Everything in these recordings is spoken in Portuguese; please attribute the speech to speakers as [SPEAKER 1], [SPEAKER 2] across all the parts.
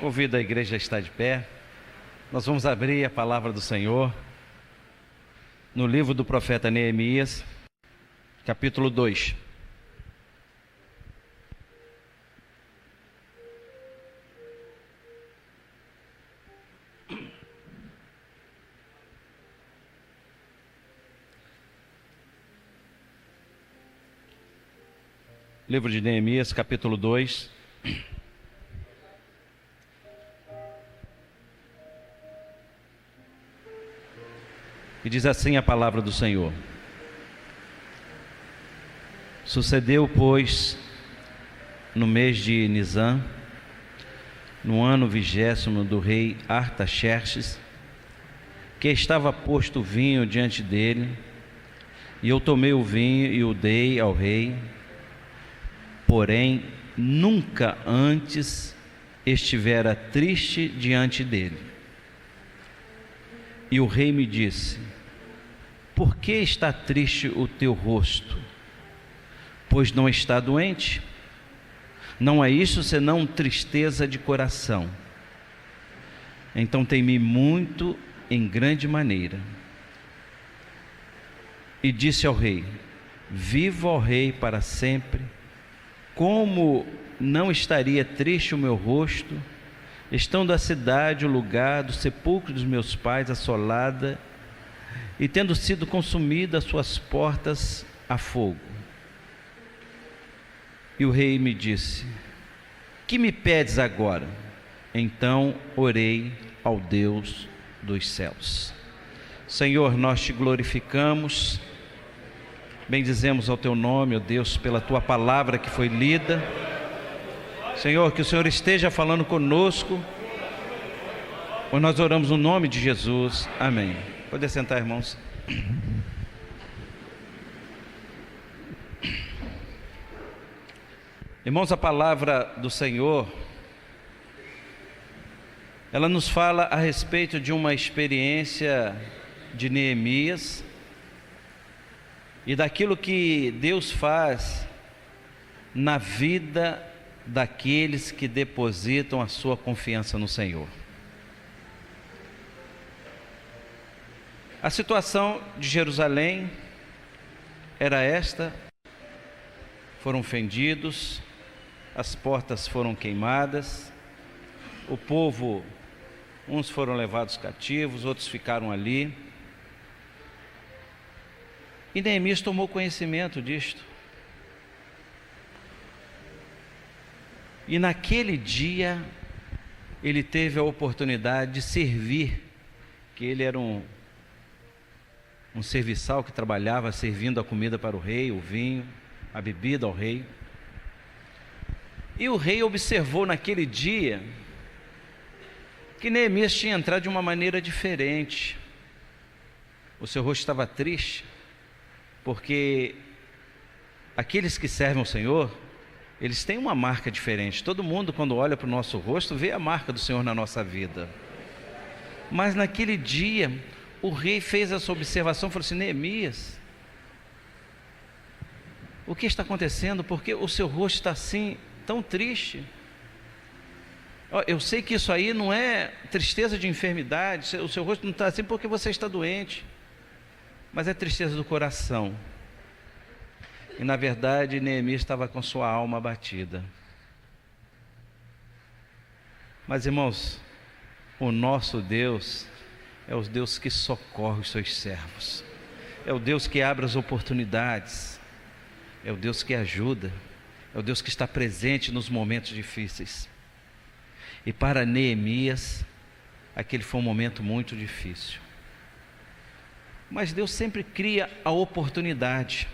[SPEAKER 1] Convido a igreja a estar de pé. Nós vamos abrir a palavra do Senhor no livro do profeta Neemias, capítulo 2. Livro de Neemias, capítulo 2. E diz assim a palavra do Senhor: Sucedeu, pois, no mês de Nisã, no ano 20º do rei Artaxerxes, que estava posto o vinho diante dele, e eu tomei o vinho e o dei ao rei, porém nunca antes estivera triste diante dele. E o rei me disse: por que está triste o teu rosto? Pois não está doente? Não é isso senão tristeza de coração. Então temi muito em grande maneira. E disse ao rei: viva, ó rei, para sempre. Como não estaria triste o meu rosto, estando a cidade, o lugar do sepulcro dos meus pais, assolada, e tendo sido consumida as suas portas a fogo? E o rei me disse: que me pedes agora? Então orei ao Deus dos céus. Senhor, nós te glorificamos, bendizemos ao teu nome, ó Deus, pela tua palavra que foi lida. Senhor, que o Senhor esteja falando conosco, pois nós oramos no nome de Jesus, amém. Pode sentar, irmãos. Irmãos, a palavra do Senhor, ela nos fala a respeito de uma experiência de Neemias e daquilo que Deus faz na vida daqueles que depositam a sua confiança no Senhor. A situação de Jerusalém era esta: foram fendidos, as portas foram queimadas, o povo, uns foram levados cativos, outros ficaram ali. E Neemias tomou conhecimento disto. E naquele dia, ele teve a oportunidade de servir, que ele era um serviçal que trabalhava servindo a comida para o rei, o vinho, a bebida ao rei. E o rei observou naquele dia que Neemias tinha entrado de uma maneira diferente. O seu rosto estava triste, porque aqueles que servem ao Senhor, eles têm uma marca diferente. Todo mundo, quando olha para o nosso rosto, vê a marca do Senhor na nossa vida. Mas naquele dia, o rei fez essa observação e falou assim: Neemias, o que está acontecendo? Porque o seu rosto está assim, tão triste. Eu sei que isso aí não é tristeza de enfermidade, o seu rosto não está assim porque você está doente, mas é tristeza do coração. E na verdade Neemias estava com sua alma abatida. Mas irmãos, o nosso Deus é o Deus que socorre os seus servos, é o Deus que abre as oportunidades, é o Deus que ajuda, é o Deus que está presente nos momentos difíceis. E para Neemias, aquele foi um momento muito difícil. Mas Deus sempre cria a oportunidade.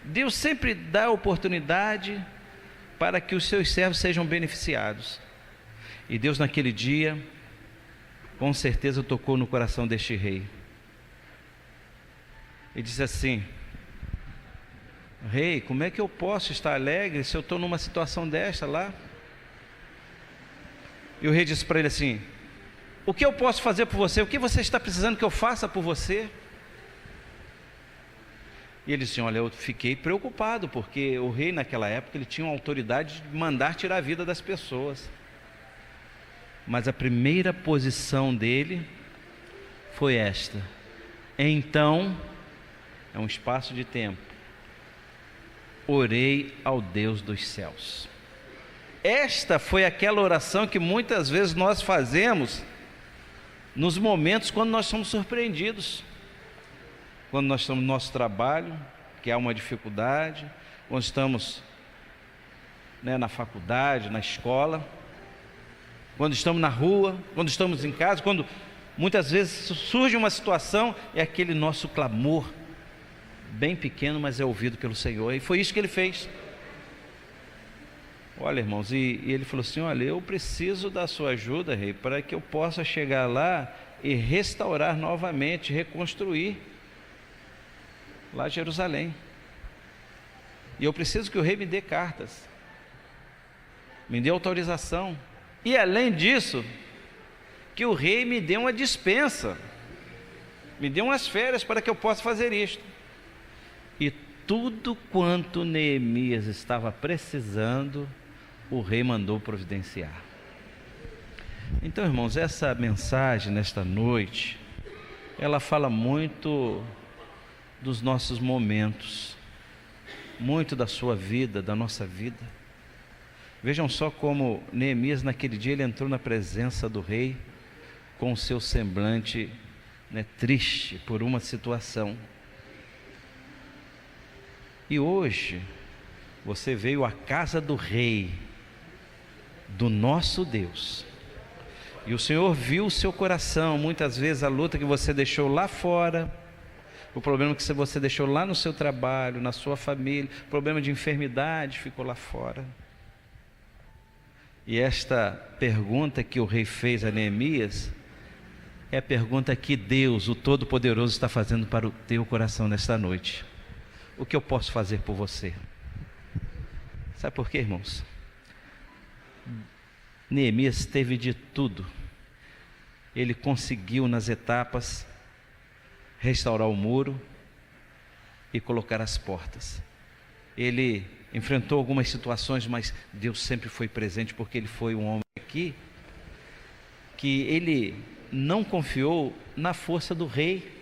[SPEAKER 1] Deus sempre dá a oportunidade para que os seus servos sejam beneficiados. E Deus naquele dia, com certeza tocou no coração deste rei. E disse assim: rei, como é que eu posso estar alegre se eu estou numa situação desta lá? E o rei disse para ele assim: o que eu posso fazer por você? O que você está precisando que eu faça por você? E ele disse: olha, eu fiquei preocupado, porque o rei naquela época ele tinha uma autoridade de mandar tirar a vida das pessoas. Mas a primeira posição dele foi esta: então, é um espaço de tempo, orei ao Deus dos céus. Esta foi aquela oração que muitas vezes nós fazemos nos momentos quando nós somos surpreendidos, quando nós estamos no nosso trabalho, que há uma dificuldade, quando estamos na faculdade, na escola, quando estamos na rua, quando estamos em casa, quando muitas vezes surge uma situação, é aquele nosso clamor, bem pequeno, mas é ouvido pelo Senhor. E foi isso que ele fez. Olha, irmãos, e ele falou assim: olha, eu preciso da sua ajuda, rei, para que eu possa chegar lá e restaurar novamente, reconstruir lá Jerusalém. E eu preciso que o rei me dê cartas, me dê autorização, e além disso, que o rei me dê uma dispensa, me dê umas férias para que eu possa fazer isto. E tudo quanto Neemias estava precisando, o rei mandou providenciar. Então, irmãos, essa mensagem nesta noite, ela fala muito dos nossos momentos, muito da sua vida, da nossa vida. Vejam só como Neemias naquele dia ele entrou na presença do rei com o seu semblante triste por uma situação. E hoje você veio à casa do rei, do nosso Deus, e o Senhor viu o seu coração, muitas vezes a luta que você deixou lá fora, o problema que você deixou lá no seu trabalho, na sua família, problema de enfermidade ficou lá fora. E esta pergunta que o rei fez a Neemias é a pergunta que Deus, o Todo-Poderoso, está fazendo para o teu coração nesta noite. O que eu posso fazer por você? Sabe por quê, irmãos? Neemias teve de tudo. Ele conseguiu nas etapas restaurar o muro e colocar as portas. Ele enfrentou algumas situações, mas Deus sempre foi presente, porque ele foi um homem aqui que ele não confiou na força do rei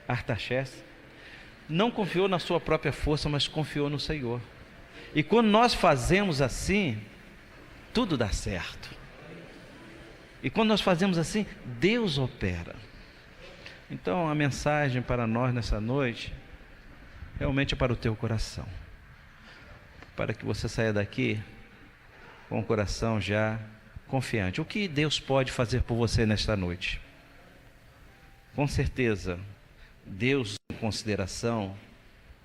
[SPEAKER 1] Artaxerxes, não confiou na sua própria força, mas confiou no Senhor. E quando nós fazemos assim, tudo dá certo. E quando nós fazemos assim, Deus opera. Então a mensagem para nós nessa noite realmente é para o teu coração, para que você saia daqui com o coração já confiante. O que Deus pode fazer por você nesta noite? Com certeza, Deus em consideração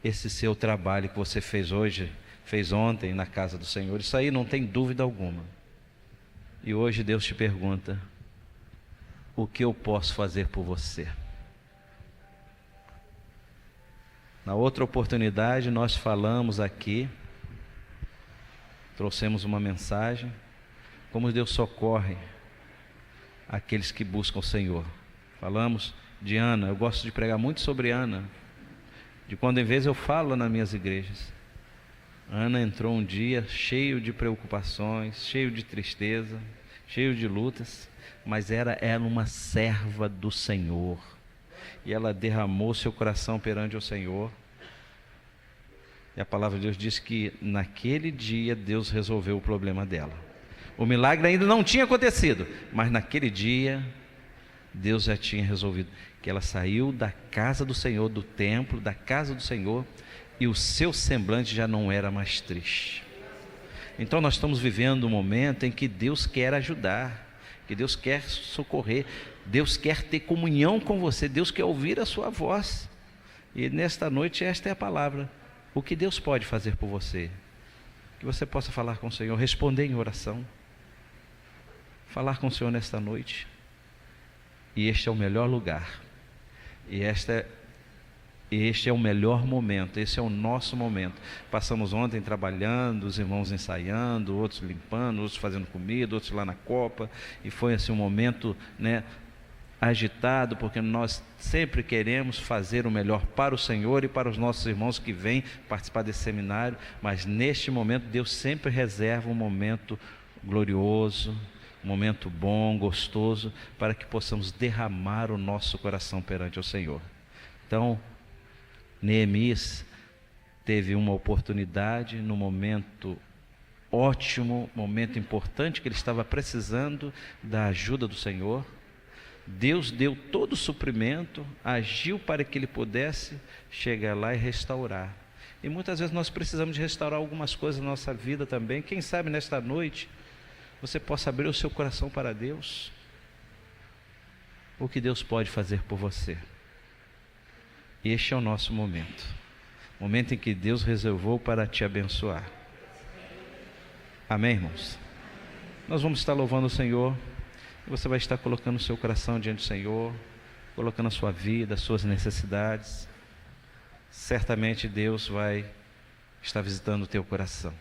[SPEAKER 1] esse seu trabalho que você fez hoje, fez ontem na casa do Senhor, isso aí não tem dúvida alguma. E hoje Deus te pergunta: o que eu posso fazer por você? Na outra oportunidade nós falamos aqui, trouxemos uma mensagem, como Deus socorre aqueles que buscam o Senhor. Falamos de Ana, eu gosto de pregar muito sobre Ana, de quando em vez eu falo nas minhas igrejas. Ana entrou um dia cheio de preocupações, cheio de tristeza, cheio de lutas, mas era uma serva do Senhor, e ela derramou seu coração perante o Senhor, e a palavra de Deus diz que naquele dia Deus resolveu o problema dela. O milagre ainda não tinha acontecido, mas naquele dia Deus já tinha resolvido, que ela saiu da casa do Senhor, do templo, da casa do Senhor, e o seu semblante já não era mais triste. Então nós estamos vivendo um momento em que Deus quer ajudar, que Deus quer socorrer, Deus quer ter comunhão com você, Deus quer ouvir a sua voz. E nesta noite esta é a palavra: o que Deus pode fazer por você? Que você possa falar com o Senhor, responder em oração, falar com o Senhor nesta noite. E este é o melhor lugar, e este é o melhor momento, esse é o nosso momento. Passamos ontem trabalhando, os irmãos ensaiando, outros limpando, outros fazendo comida, outros lá na copa, e foi assim um momento agitado, porque nós sempre queremos fazer o melhor para o Senhor e para os nossos irmãos que vêm participar desse seminário, mas neste momento Deus sempre reserva um momento glorioso, um momento bom, gostoso, para que possamos derramar o nosso coração perante o Senhor. Então, Neemias teve uma oportunidade no momento ótimo, momento importante que ele estava precisando da ajuda do Senhor. Deus deu todo o suprimento, agiu para que ele pudesse chegar lá e restaurar. E muitas vezes nós precisamos de restaurar algumas coisas na nossa vida também. Quem sabe nesta noite você possa abrir o seu coração para Deus. O que Deus pode fazer por você. Este é o nosso momento. Momento em que Deus reservou para te abençoar. Amém, irmãos? Nós vamos estar louvando o Senhor. Você vai estar colocando o seu coração diante do Senhor, colocando a sua vida, as suas necessidades. Certamente Deus vai estar visitando o teu coração.